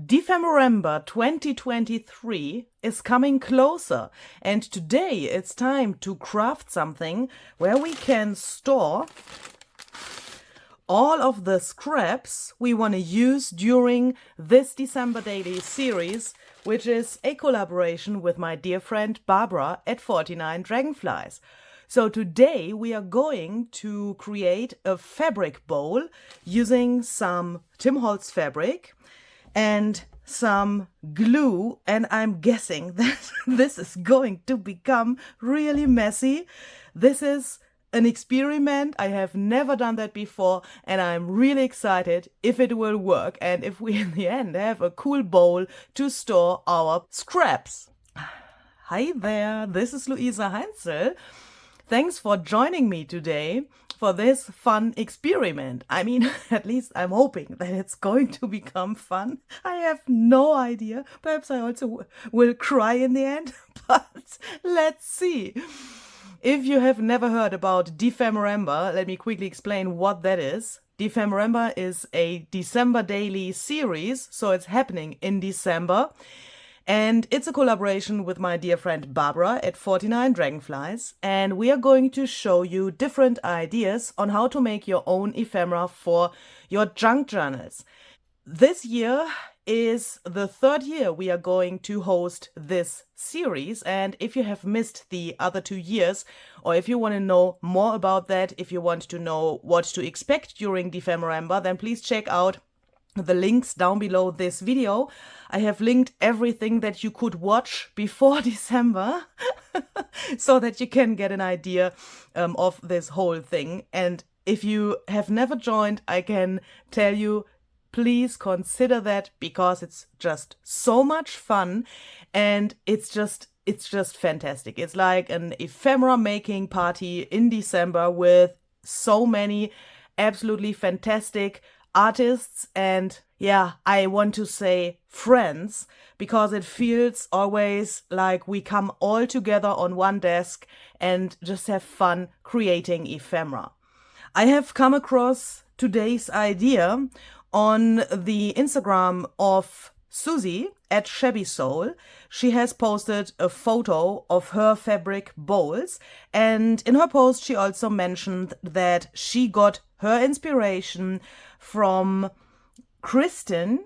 Dephemerember 2023 is coming closer, and today it's time to craft something where we can store all of the scraps we want to use during this December daily series, which is a collaboration with my dear friend Barbara at 49 Dragonflies. So today we are going to create a fabric bowl using some Tim Holtz fabric and some glue, and I'm guessing that this is going to become really messy. This is an experiment. I have never done that before, and I'm really excited if it will work and if we in the end have a cool bowl to store our scraps. Hi there, this is Luisa Heinzel. Thanks for joining me today for this fun experiment. I mean, at least I'm hoping that it's going to become fun. I have no idea. Perhaps I also will cry in the end, but let's see. If you have never heard about Dephemerember, let me quickly explain what that is. Dephemerember is a December daily series, so it's happening in December. And it's a collaboration with my dear friend Barbara at 49 Dragonflies. And we are going to show you different ideas on how to make your own ephemera for your junk journals. This year is the third year we are going to host this series. And if you have missed the other 2 years, or if you want to know more about that, if you want to know what to expect during Dephemerember, then please check out the links down below this video. I have linked everything that you could watch before December so that you can get an idea of this whole thing. And if you have never joined, I can tell you, please consider that, because it's just so much fun and it's just fantastic. It's like an ephemera making party in December with so many absolutely fantastic artists and, yeah, I want to say friends, because it feels always like we come all together on one desk and just have fun creating ephemera. I have come across today's idea on the Instagram of Suzy at Shabby Soul. She has posted a photo of her fabric bowls, and in her post she also mentioned that she got her inspiration from Kristin,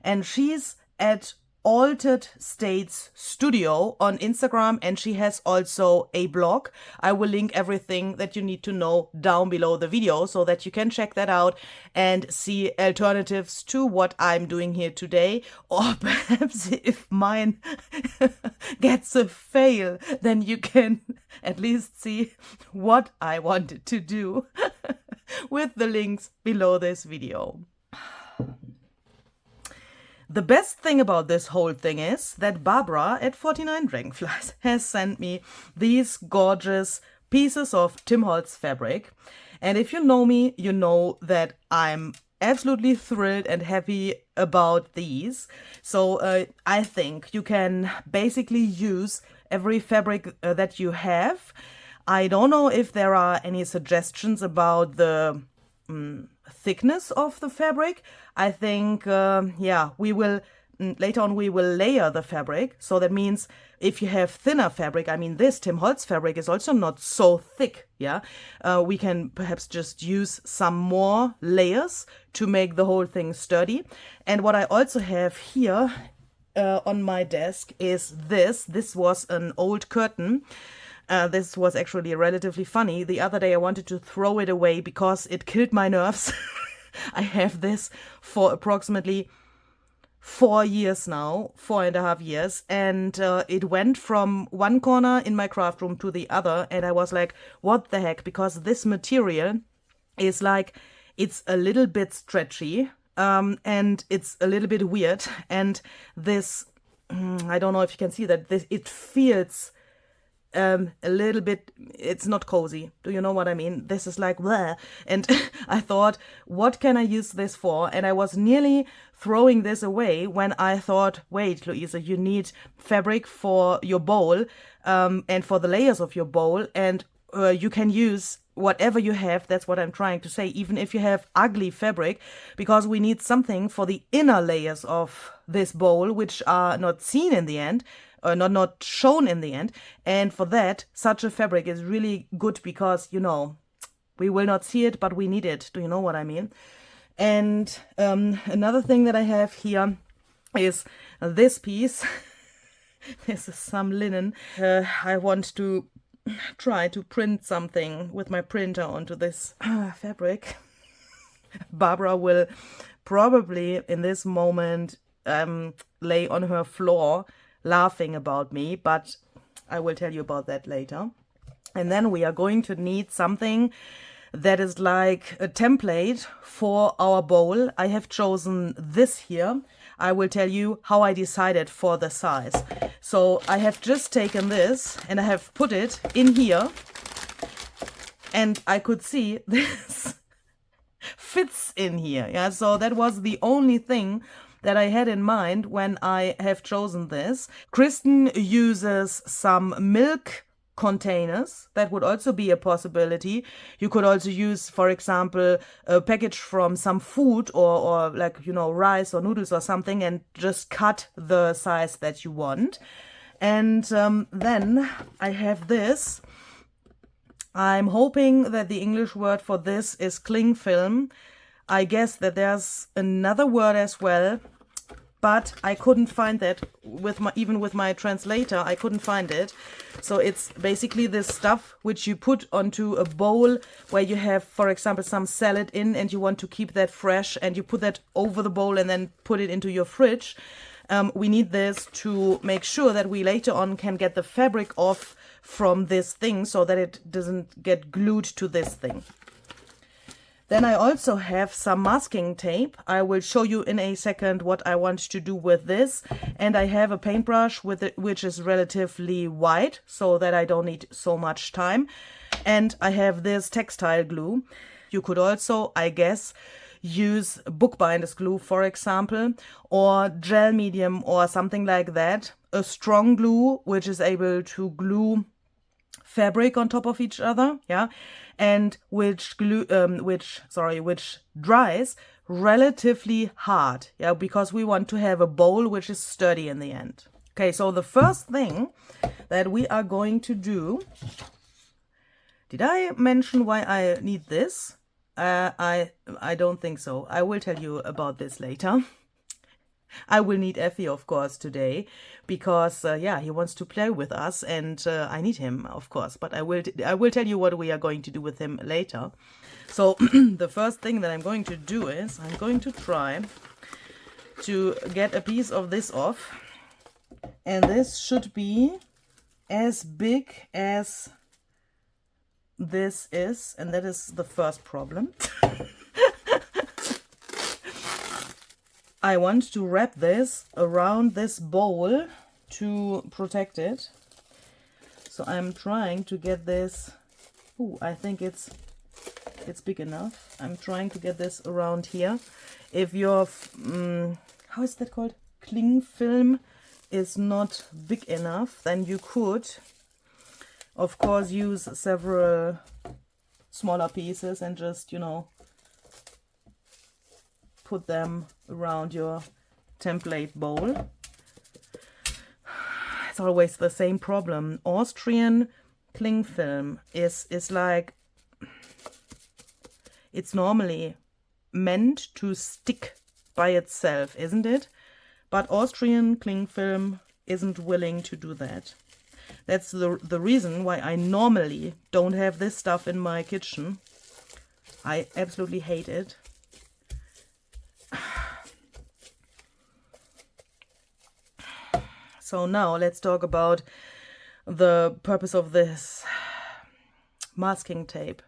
and she's at Altered States Studio on Instagram, and she has also a blog. I will link everything that you need to know down below the video so that you can check that out and see alternatives to what I'm doing here today. Or perhaps if mine gets a fail, then you can at least see what I wanted to do with the links below this video. The best thing about this whole thing is that Barbara at 49 Dragonflies has sent me these gorgeous pieces of Tim Holtz fabric. And if you know me, you know that I'm absolutely thrilled and happy about these. So I think you can basically use every fabric that you have. I don't know if there are any suggestions about the thickness of the fabric. I think, yeah, we will, later on we will layer the fabric. So that means if you have thinner fabric, I mean this Tim Holtz fabric is also not so thick, yeah. We can perhaps just use some more layers to make the whole thing sturdy. And what I also have here on my desk is this. This was an old curtain. This was actually relatively funny. The other day I wanted to throw it away because it killed my nerves. I have this for approximately 4 years now, 4.5 years, and it went from one corner in my craft room to the other, and I was like, what the heck? Because this material is like, it's a little bit stretchy, and it's a little bit weird, and this, I don't know if you can see that, it feels a little bit, it's not cozy. Do you know what I mean? This is like, bleh. And I thought, what can I use this for? And I was nearly throwing this away when I thought, wait, Luisa, you need fabric for your bowl and for the layers of your bowl, and you can use whatever you have, that's what I'm trying to say, even if you have ugly fabric, because we need something for the inner layers of this bowl, which are not seen in the end, or not shown in the end. And for that, such a fabric is really good because, you know, we will not see it, but we need it. Do you know what I mean? And another thing that I have here is this piece. This is some linen. I want to try to print something with my printer onto this fabric. Barbara will probably in this moment lay on her floor laughing about me, but I will tell you about that later. And then we are going to need something that is like a template for our bowl. I have chosen this here. I will tell you how I decided for the size. So I have just taken this and I have put it in here, and I could see this fits in here. Yeah, so that was the only thing that I had in mind when I have chosen this. Kristin uses some milk containers. That would also be a possibility. You could also use, for example, a package from some food or like, you know, rice or noodles or something, and just cut the size that you want. And then I have this. I'm hoping that the English word for this is cling film. I guess that there's another word as well, but I couldn't find that even with my translator. I couldn't find it. So it's basically this stuff which you put onto a bowl where you have, for example, some salad in, and you want to keep that fresh, and you put that over the bowl and then put it into your fridge. We need this to make sure that we later on can get the fabric off from this thing so that it doesn't get glued to this thing. Then I also have some masking tape. I will show you in a second what I want to do with this. And I have a paintbrush with it, which is relatively wide, so that I don't need so much time. And I have this textile glue. You could also, I guess, use bookbinders glue, for example, or gel medium or something like that. A strong glue, which is able to glue fabric on top of each other, yeah, and which dries relatively hard, yeah, because we want to have a bowl which is sturdy in the end. Okay, so the first thing that we are going to do, did I mention why I need this? I don't think so. I will tell you about this later. I will need Effie, of course, today, because yeah, he wants to play with us, and I need him, of course. But I will tell you what we are going to do with him later. So the first thing that I'm going to do is I'm going to try to get a piece of this off, and this should be as big as this is, and that is the first problem. I want to wrap this around this bowl to protect it. So I'm trying to get this. Ooh, I think it's big enough. I'm trying to get this around here. If your how is that called? Cling film is not big enough, then you could, of course, use several smaller pieces and just, you know, put them around your template bowl. It's always the same problem. Austrian cling film is like, it's normally meant to stick by itself, isn't it? But Austrian cling film isn't willing to do that. That's the reason why I normally don't have this stuff in my kitchen. I absolutely hate it. So now let's talk about the purpose of this masking tape.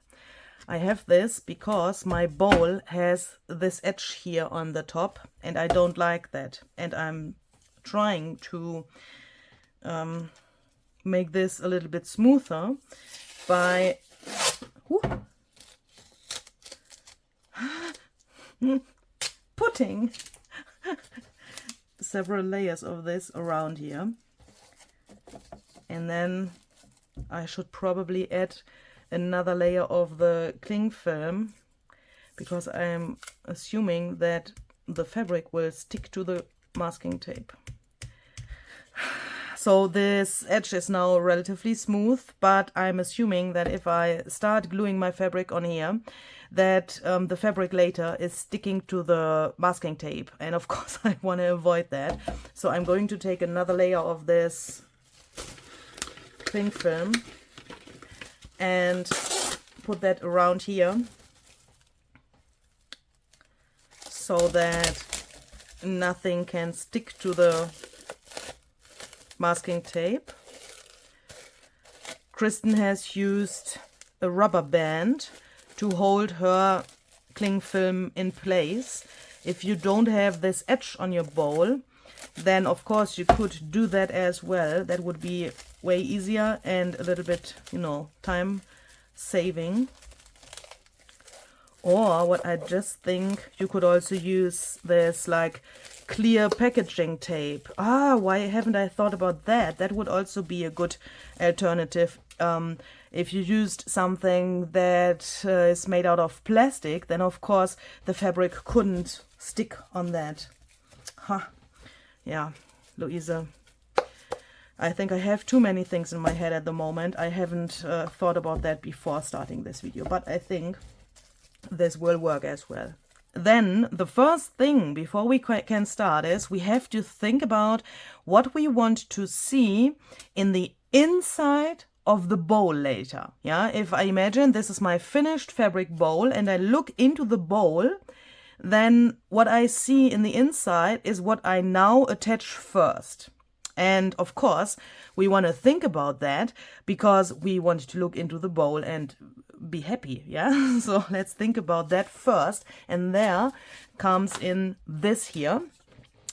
I have this because my bowl has this edge here on the top, and I don't like that. And I'm trying to make this a little bit smoother by putting several layers of this around here. And then I should probably add another layer of the cling film, because I'm assuming that the fabric will stick to the masking tape. So this edge is now relatively smooth, but I'm assuming that if I start gluing my fabric on here, that the fabric later is sticking to the masking tape. And of course I want to avoid that. So I'm going to take another layer of this cling film and put that around here, so that nothing can stick to the masking tape. Kristin has used a rubber band to hold her cling film in place. If you don't have this edge on your bowl, then of course you could do that as well. That would be way easier and a little bit, you know, time saving. Or what I just think, you could also use this like clear packaging tape. Why haven't I thought about that? That would also be a good alternative. If you used something that is made out of plastic, then of course the fabric couldn't stick on that. Yeah, Louisa, I think I have too many things in my head at the moment. I haven't thought about that before starting this video, but I think this will work as well. Then the first thing before we can start is we have to think about what we want to see in the inside of the bowl later. Yeah, if I imagine this is my finished fabric bowl and I look into the bowl, then what I see in the inside is what I now attach first. And of course we want to think about that because we want to look into the bowl and be happy. Yeah, so let's think about that first, and there comes in this here,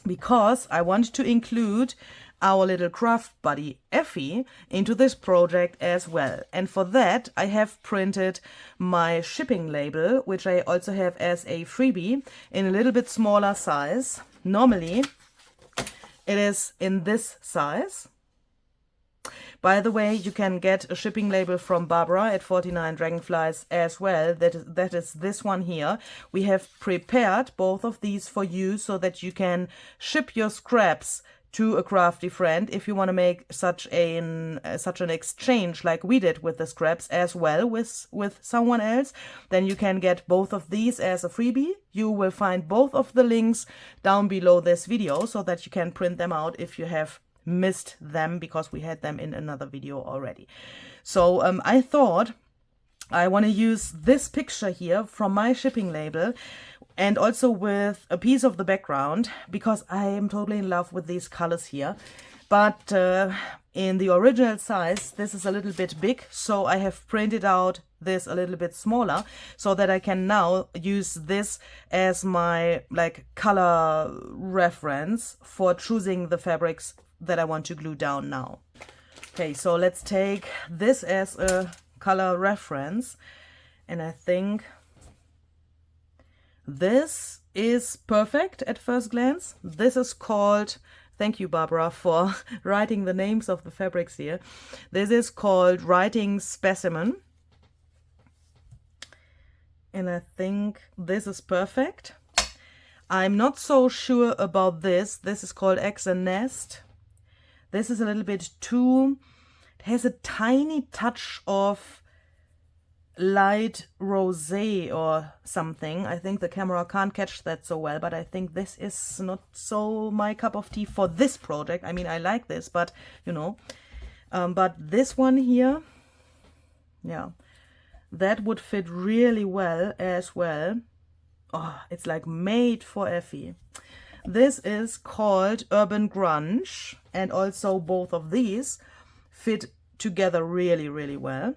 because I want to include our little craft buddy Effie into this project as well. And for that I have printed my shipping label, which I also have as a freebie in a little bit smaller size. Normally it is in this size. By the way, you can get a shipping label from Barbara at 49 Dragonflies as well. That is this one here. We have prepared both of these for you so that you can ship your scraps to a crafty friend if you want to make such an exchange like we did with the scraps as well with someone else. Then you can get both of these as a freebie. You will find both of the links down below this video so that you can print them out if you have missed them, because we had them in another video already. So I thought I want to use this picture here from my shipping label and also with a piece of the background, because I am totally in love with these colors here. But in the original size this is a little bit big, so I have printed out this a little bit smaller so that I can now use this as my like color reference for choosing the fabrics that I want to glue down now. Okay, so let's take this as a color reference, and I think this is perfect at first glance. This is called, thank you Barbara for writing the names of the fabrics here. This is called Writing Specimen, and I think this is perfect. I'm not so sure about this. This is called Eggs and Nest. This is a little bit too, it has a tiny touch of light rosé or something. I think the camera can't catch that so well, but I think this is not so my cup of tea for this project. I mean, I like this, but you know, but this one here, yeah, that would fit really well as well. Oh, it's like made for Effie. This is called Urban Grunge, and also both of these fit together really, really well.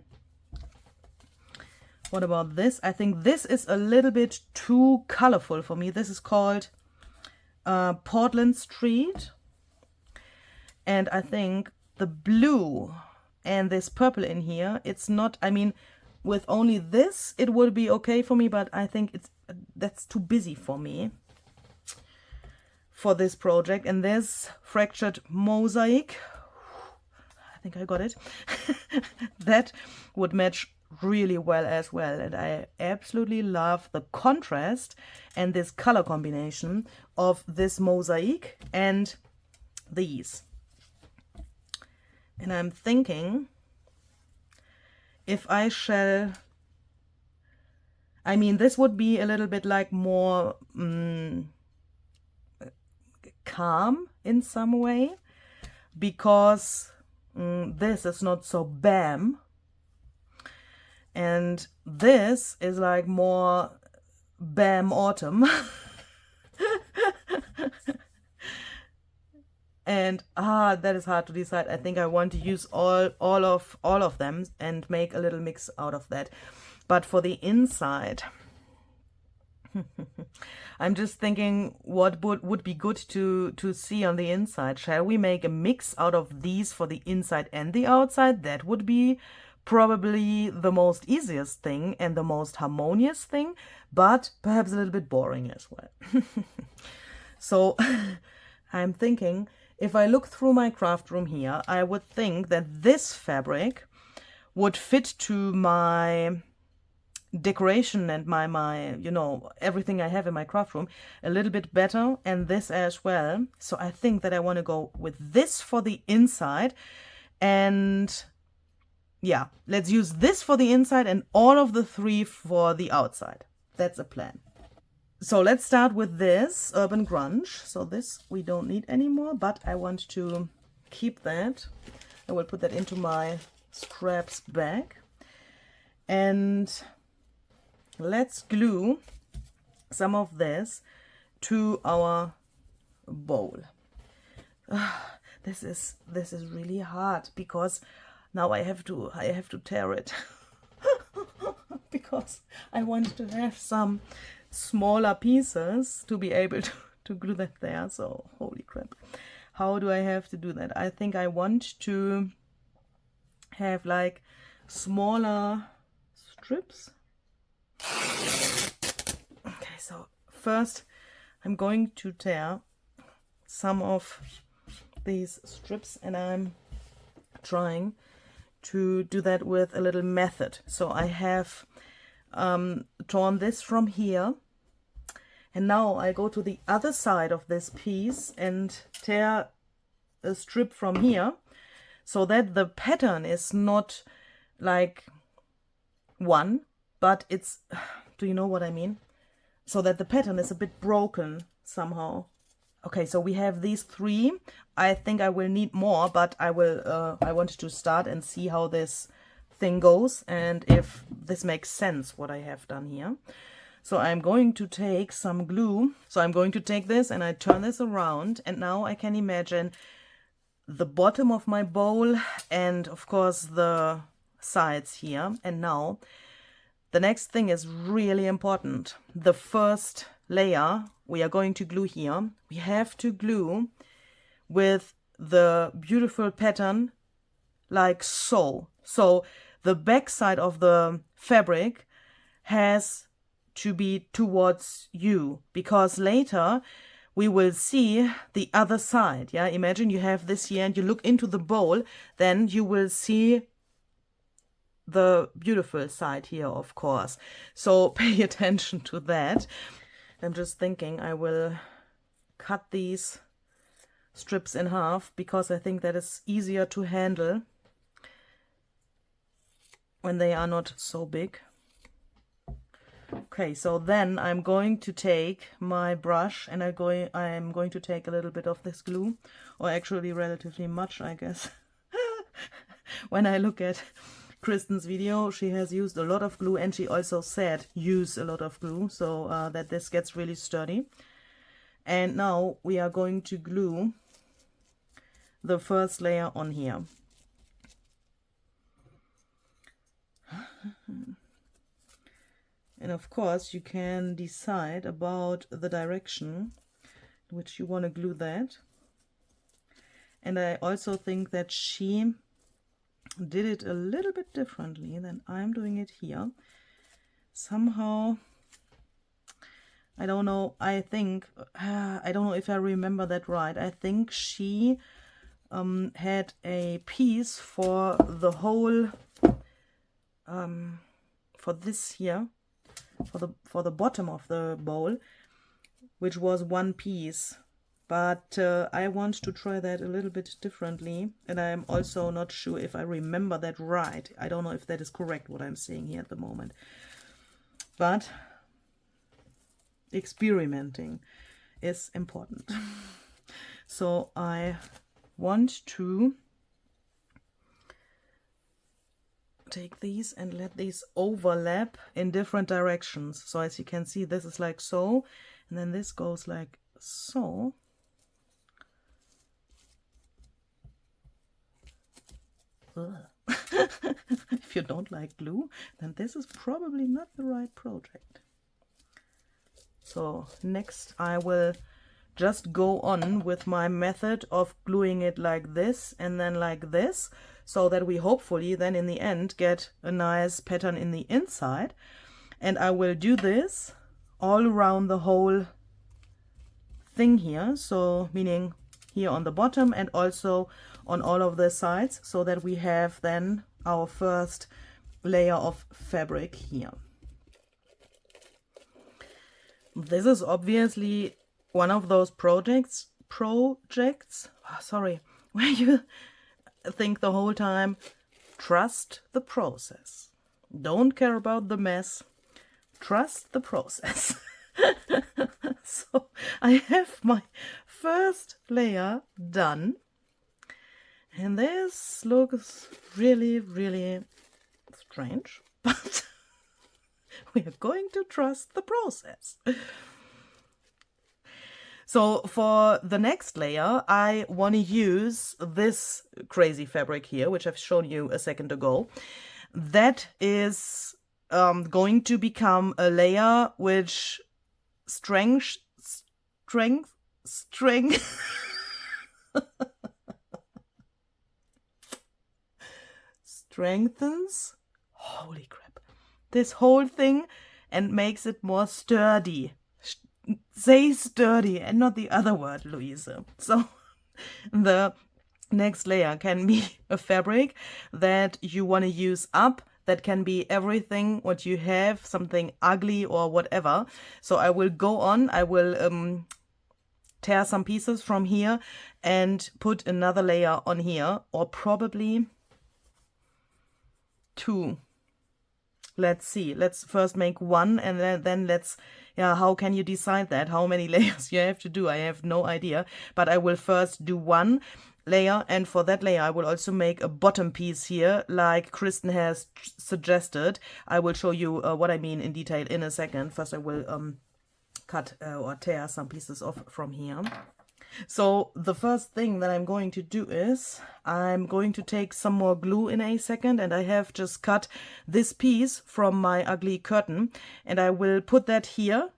What about this? I think this is a little bit too colorful for me. This is called Portland Street, and I think the blue and this purple in here, it's not, I mean, with only this it would be okay for me, but I think that's too busy for me for this project. And this Fractured Mosaic, I think I got it, that would match really well as well, and I absolutely love the contrast and this color combination of this mosaic and these. And I'm thinking if I shall, I mean, this would be a little bit like more calm in some way, because this is not so bam, and this is like more bam autumn. And that is hard to decide. I think I want to use all of them and make a little mix out of that. But for the inside, I'm just thinking what would be good to see on the inside. Shall we make a mix out of these for the inside and the outside? That would be probably the most easiest thing and the most harmonious thing, but perhaps a little bit boring as well. So I'm thinking, if I look through my craft room here, I would think that this fabric would fit to my decoration and my you know, everything I have in my craft room a little bit better, and this as well. So I think that I want to go with this for the inside, and yeah, let's use this for the inside and all of the three for the outside. That's a plan. So let's start with this Urban Grunge. So this we don't need anymore, but I want to keep that. I will put that into my scraps bag. And let's glue some of this to our bowl. This is really hard, because now I have to tear it because I want to have some smaller pieces to be able to glue that there. So holy crap, how do I have to do that? I think I want to have like smaller strips. Okay, so first I'm going to tear some of these strips, and I'm trying to do that with a little method. So I have torn this from here, and now I go to the other side of this piece and tear a strip from here, so that the pattern is not like one, but it's, do you know what I mean? So that the pattern is a bit broken somehow. Okay, so we have these three. I think I will need more, but I want to start and see how this thing goes and if this makes sense what I have done here. So I'm going to take some glue. So I'm going to take this and I turn this around, and now I can imagine the bottom of my bowl and of course the sides here. And now the next thing is really important. The first layer we are going to glue here, we have to glue with the beautiful pattern like so. So the back side of the fabric has to be towards you, because later we will see the other side. Yeah, imagine you have this here and you look into the bowl, then you will see the beautiful side here, of course. So pay attention to that. I'm just thinking I will cut these strips in half, because I think that is easier to handle when they are not so big. Okay, so then I'm going to take my brush and I'm going to take a little bit of this glue, or actually relatively much, I guess. When I look at Kristin's video, she has used a lot of glue, and she also said use a lot of glue, so that this gets really sturdy. And now we are going to glue the first layer on here. And of course you can decide about the direction in which you want to glue that. And I also think that she did it a little bit differently than I'm doing it here. Somehow, I don't know, I think, I don't know if I remember that right. I think she had a piece for the whole for this here, for the bottom of the bowl, which was one piece. But I want to try that a little bit differently, and I'm also not sure if I remember that right. I don't know if that is correct what I'm saying here at the moment. But experimenting is important. So I want to take these and let these overlap in different directions. So as you can see, this is like so, and then this goes like so. If you don't like glue, then this is probably not the right project. So next I will just go on with my method of gluing it like this and then like this, so that we hopefully then in the end get a nice pattern in the inside. And I will do this all around the whole thing here, so meaning here on the bottom and also on all of the sides, so that we have then our first layer of fabric here. This is obviously one of those projects, where you think the whole time, trust the process. Don't care about the mess. Trust the process. So I have my first layer done. And this looks really, really strange, but we are going to trust the process. So for the next layer, I want to use this crazy fabric here, which I've shown you a second ago. That is going to become a layer which strengthens holy crap, this whole thing and makes it more sturdy. Say sturdy and not the other word, Louise. So the next layer can be a fabric that you want to use up. That can be everything what you have, something ugly or whatever. So I will go on, I will tear some pieces from here and put another layer on here, or probably two. Let's see, let's first make one, and then let's, yeah, how can you decide that? How many layers you have to do? I have no idea, but I will first do one layer, and for that layer I will also make a bottom piece here, like Kristin has suggested. I will show you what I mean in detail in a second. First I will cut or tear some pieces off from here. So the first thing that I'm going to do is I'm going to take some more glue in a second, and I have just cut this piece from my ugly curtain, and I will put that here.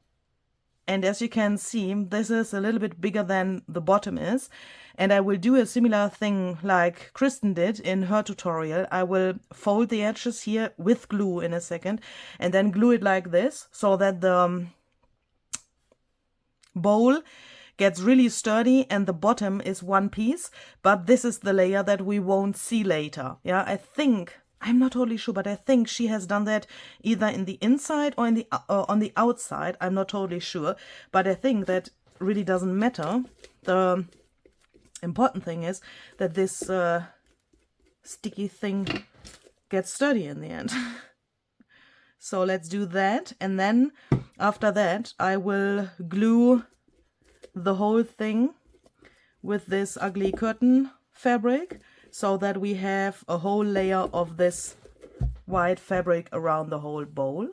And as you can see, this is a little bit bigger than the bottom is, and I will do a similar thing like Kristin did in her tutorial. I will fold the edges here with glue in a second, and then glue it like this, so that the bowl gets really sturdy and the bottom is one piece. But this is the layer that we won't see later. Yeah, I think, I'm not totally sure, but I think she has done that either in the inside or in the on the outside. I'm not totally sure, but I think that really doesn't matter. The important thing is that this sticky thing gets sturdy in the end. So let's do that, and then after that I will glue the whole thing with this ugly curtain fabric, so that we have a whole layer of this white fabric around the whole bowl.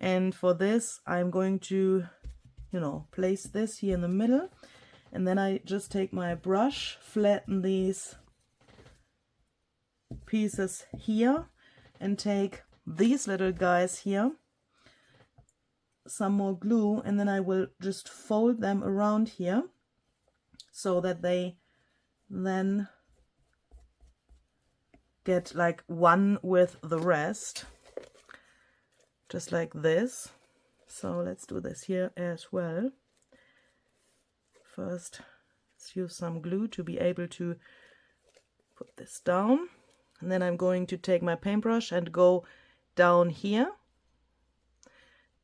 And for this I'm going to, you know, place this here in the middle, and then I just take my brush, flatten these pieces here, and take these little guys here, some more glue, and then I will just fold them around here so that they then get like one with the rest, just like this. So let's do this here as well. First, let's use some glue to be able to put this down. And then I'm going to take my paintbrush and go down here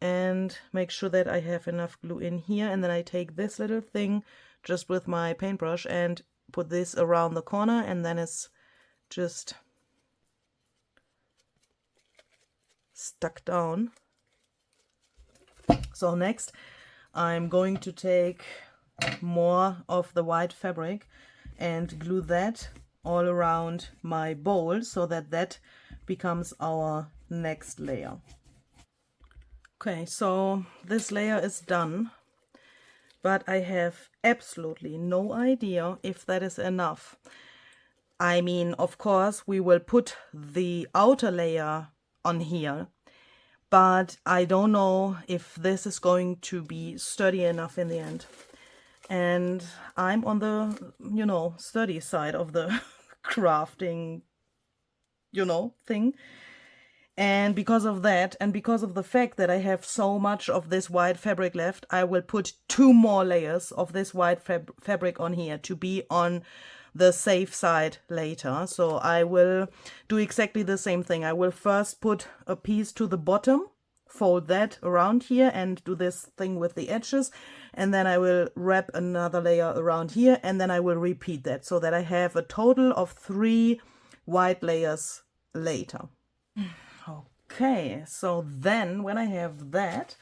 and make sure that I have enough glue in here. And then I take this little thing just with my paintbrush and put this around the corner, and then it's just stuck down. So next I'm going to take more of the white fabric and glue that all around my bowl so that that becomes our next layer. Okay, so this layer is done, but I have absolutely no idea if that is enough. I mean, of course, we will put the outer layer on here, but I don't know if this is going to be sturdy enough in the end. And I'm on the, you know, sturdy side of the crafting, you know, thing. And because of that, and because of the fact that I have so much of this white fabric left, I will put 2 more layers of this white fabric on here to be on the safe side later. So I will do exactly the same thing. I will first put a piece to the bottom, fold that around here and do this thing with the edges, and then I will wrap another layer around here, and then I will repeat that so that I have a total of 3 white layers later. Okay, so then when I have that,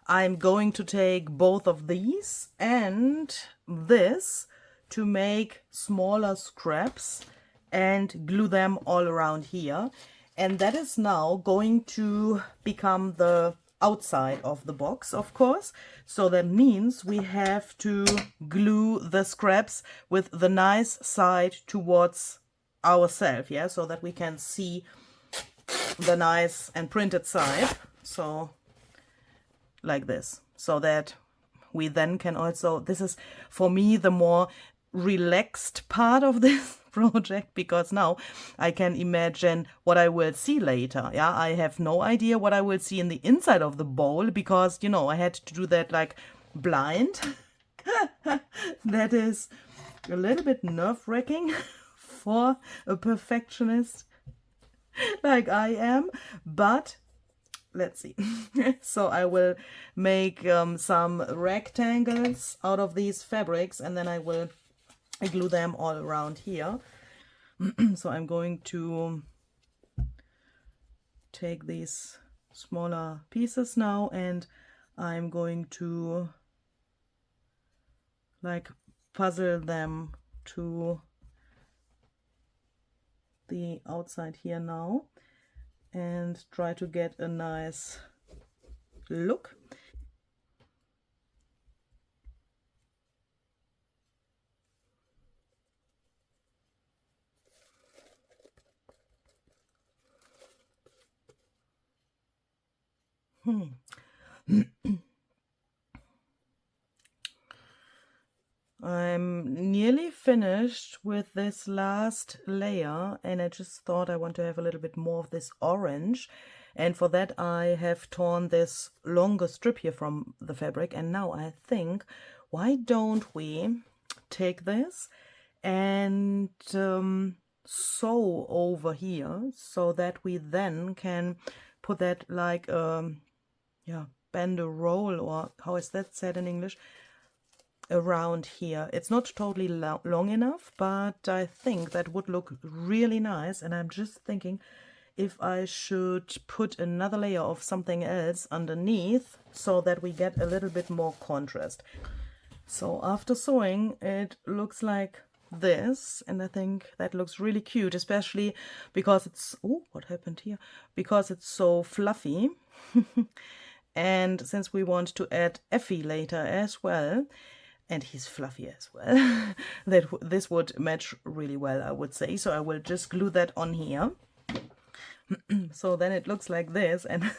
I'm going to take both of these and this to make smaller scraps and glue them all around here. And that is now going to become the outside of the box, of course. So that means we have to glue the scraps with the nice side towards ourselves, yeah, so that we can see the nice and printed side. So like this, so that we then can also, this is for me the more relaxed part of this project, because now I can imagine what I will see later. Yeah, I have no idea what I will see in the inside of the bowl, because, you know, I had to do that like blind. That is a little bit nerve-wracking for a perfectionist like I am, but let's see. So I will make some rectangles out of these fabrics, and then I will glue them all around here. So I'm going to take these smaller pieces now, and I'm going to like puzzle them to the outside here now and try to get a nice look. I'm nearly finished with this last layer, and I just thought I want to have a little bit more of this orange, and for that I have torn this longer strip here from the fabric. And now I think, why don't we take this and sew over here, so that we then can put that like yeah, banderole, or how is that said in English, around here. It's not totally long enough, but I think that would look really nice. And I'm just thinking if I should put another layer of something else underneath so that we get a little bit more contrast. So after sewing, it looks like this, and I think that looks really cute, especially because it's, oh, what happened here? Because it's so fluffy. And since we want to add Effie later as well, and he's fluffy as well, that this would match really well, I would say. So I will just glue that on here. So then it looks like this, and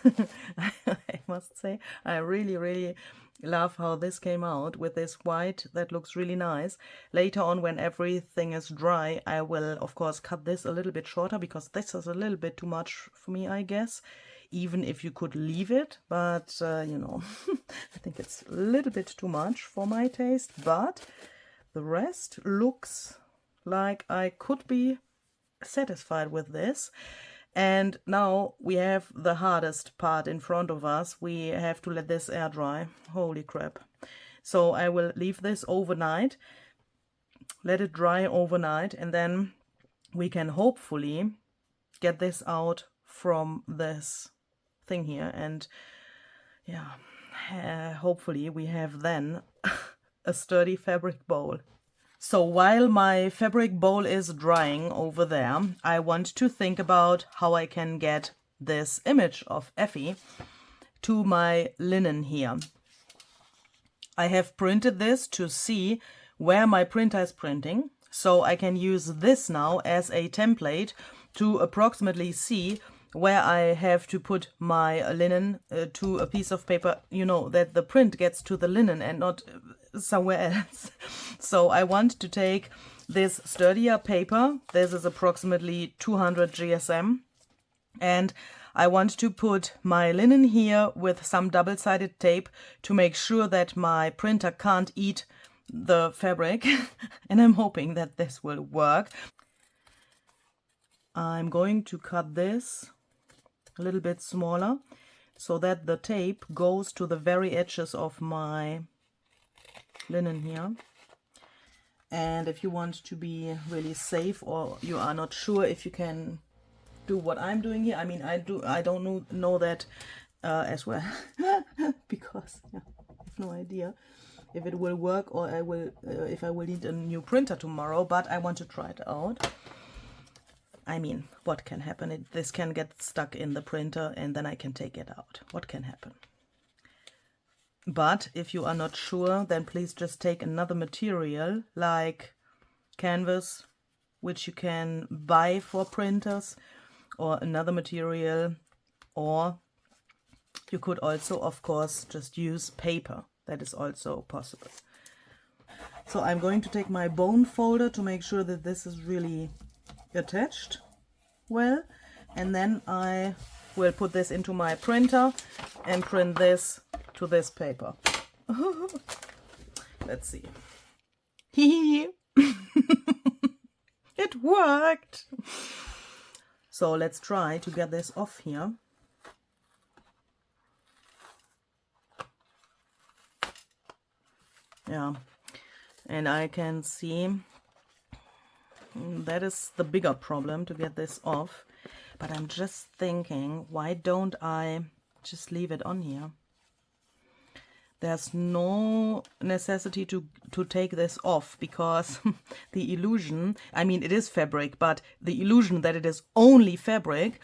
I must say I really love how this came out with this white. That looks really nice. Later on, when everything is dry, I will of course cut this a little bit shorter, because this is a little bit too much for me, I guess, even if you could leave it, but you know, I think it's a little bit too much for my taste. But the rest looks like I could be satisfied with this. And now we have the hardest part in front of us. We have to let this air dry. Holy crap. So I will leave this overnight, let it dry overnight, and then we can hopefully get this out from this thing here. And yeah, hopefully we have then a sturdy fabric bowl. So while my fabric bowl is drying over there, I want to think about how I can get this image of Effie to my linen here. I have printed this to see where my printer is printing, so I can use this now as a template to approximately see where I have to put my linen to a piece of paper, you know, that the print gets to the linen and not somewhere else. So I want to take this sturdier paper. This is approximately 200 GSM. And I want to put my linen here with some double-sided tape to make sure that my printer can't eat the fabric. And I'm hoping that this will work. I'm going to cut this a little bit smaller so that the tape goes to the very edges of my linen here. And if you want to be really safe, or you are not sure if you can do what I'm doing here, I mean, I don't know that as well because I have no idea if it will work, or if I will need a new printer tomorrow, but I want to try it out. I mean, what can happen? This can get stuck in the printer and then I can take it out. What can happen? But if you are not sure, then please just take another material like canvas, which you can buy for printers, or another material, or you could also, of course, just use paper. That is also possible. So I'm going to take my bone folder to make sure that this is really attached well, and then I will put this into my printer and print this to this paper. Let's see. It worked. So let's try to get this off here. Yeah, and I can see that is the bigger problem, to get this off. But I'm just thinking, why don't I just leave it on here? There's no necessity to take this off, because the illusion, I mean, it is fabric, but the illusion that it is only fabric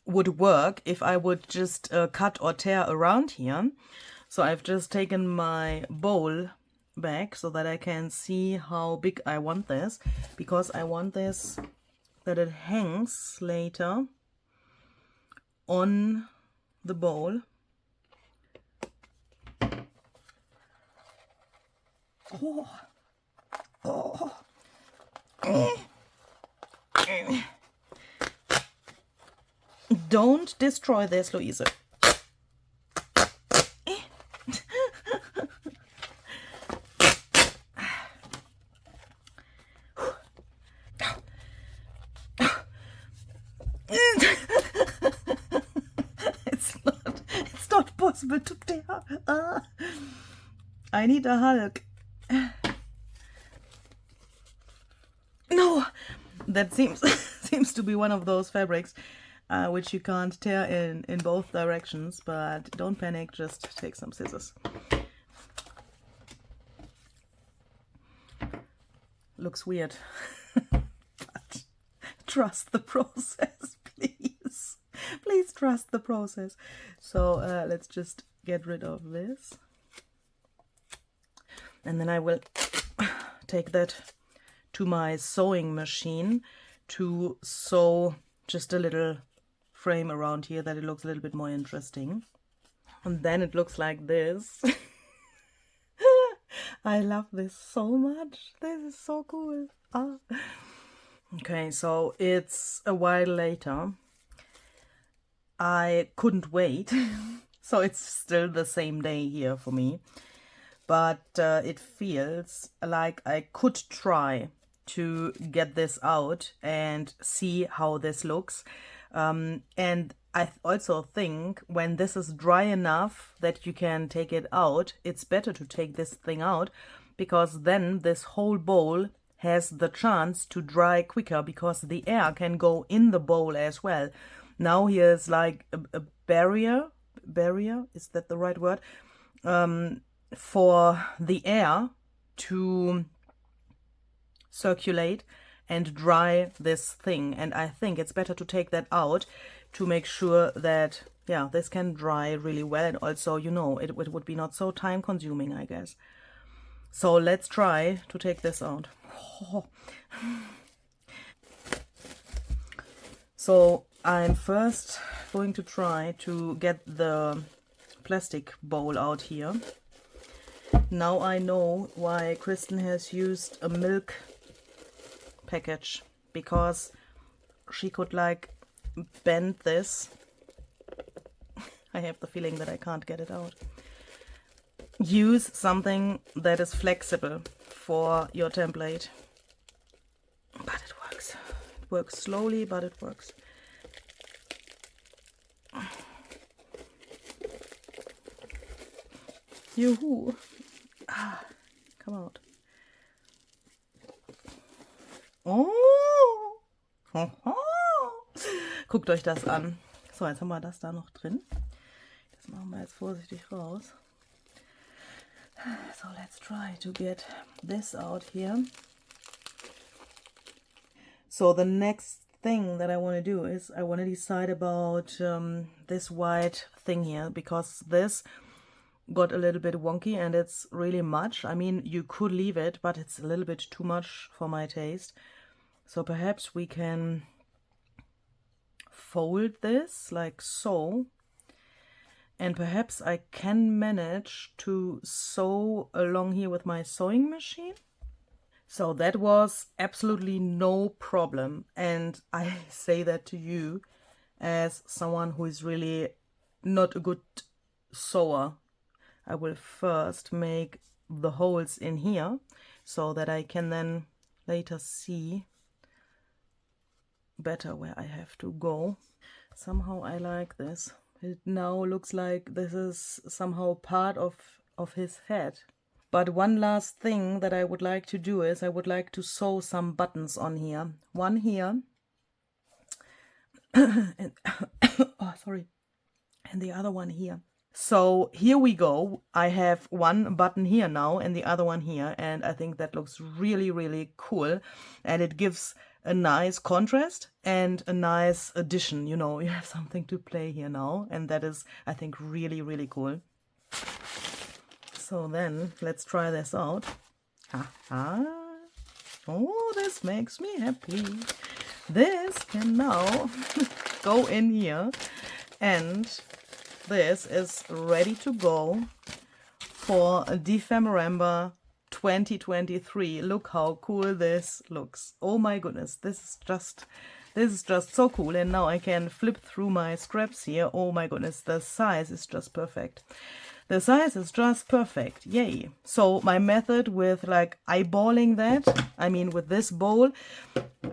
would work if I would just cut or tear around here. So I've just taken my bowl back so that I can see how big I want this, because I want this that it hangs later on the bowl. Don't destroy this, Louise. It's not possible to tear. I need a Hulk. No, that seems to be one of those fabrics which you can't tear in both directions, but don't panic, just take some scissors. Looks weird, but trust the process, please. Please trust the process. So let's just get rid of this. And then I will take that to my sewing machine to sew just a little frame around here that it looks a little bit more interesting. And then it looks like this. I love this so much. This is so cool. Okay, so it's a while later. I couldn't wait. So it's still the same day here for me. But it feels like I could try to get this out and see how this looks. And I also think when this is dry enough that you can take it out, it's better to take this thing out, because then this whole bowl has the chance to dry quicker, because the air can go in the bowl as well. Now here's like a barrier, is that the right word? For the air to circulate and dry this thing. And I think it's better to take that out to make sure that, yeah, this can dry really well. And also, you know, it would be not so time consuming, I guess. So let's try to take this out. Oh. So I'm first going to try to get the plastic bowl out here. Now I know why Kristin has used a milk package, because she could like bend this. I have the feeling that I can't get it out. Use something that is flexible for your template. But it works. It works slowly, but it works. Juhu. Ah, come out. Oh. Guckt euch das an. So, jetzt haben wir das da noch drin. Das machen wir jetzt vorsichtig raus. So let's try to get this out here. So the next thing that I want to do is I want to decide about this white thing here, because this got a little bit wonky and it's really much. I mean, you could leave it, but it's a little bit too much for my taste. So perhaps we can fold this like so. And perhaps I can manage to sew along here with my sewing machine. So that was absolutely no problem. And I say that to you as someone who is really not a good sewer. I will first make the holes in here so that I can then later see better where I have to go. Somehow I like this. It now looks like this is somehow part of his head. But one last thing that I would like to do is I would like to sew some buttons on here. One here. And oh, sorry. And the other one here. So here we go. I have one button here now and the other one here. And I think that looks really, really cool. And it gives a nice contrast and a nice addition. You know, you have something to play here now. And that is, I think, really, really cool. So then let's try this out. Ha-ha. Oh, this makes me happy. This can now go in here, and this is ready to go for Dephemerember 2023. Look how cool this looks. Oh my goodness, this is just so cool. And now I can flip through my scraps here. Oh my goodness, the size is just perfect. The size is just perfect. Yay. So my method with like eyeballing that, I mean with this bowl,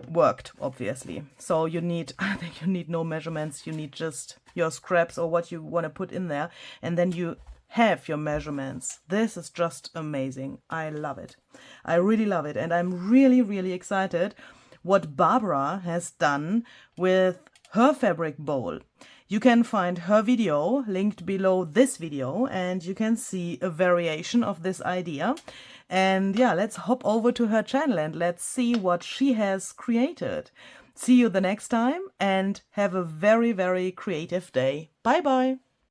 worked obviously. So you need, I think you need no measurements. You need just your scraps or what you want to put in there. And then you have your measurements. This is just amazing. I love it. I really love it. And I'm really, really excited what Barbara has done with her fabric bowl. You can find her video linked below this video, and you can see a variation of this idea. And yeah, let's hop over to her channel and let's see what she has created. See you the next time and have a very, very creative day. Bye bye.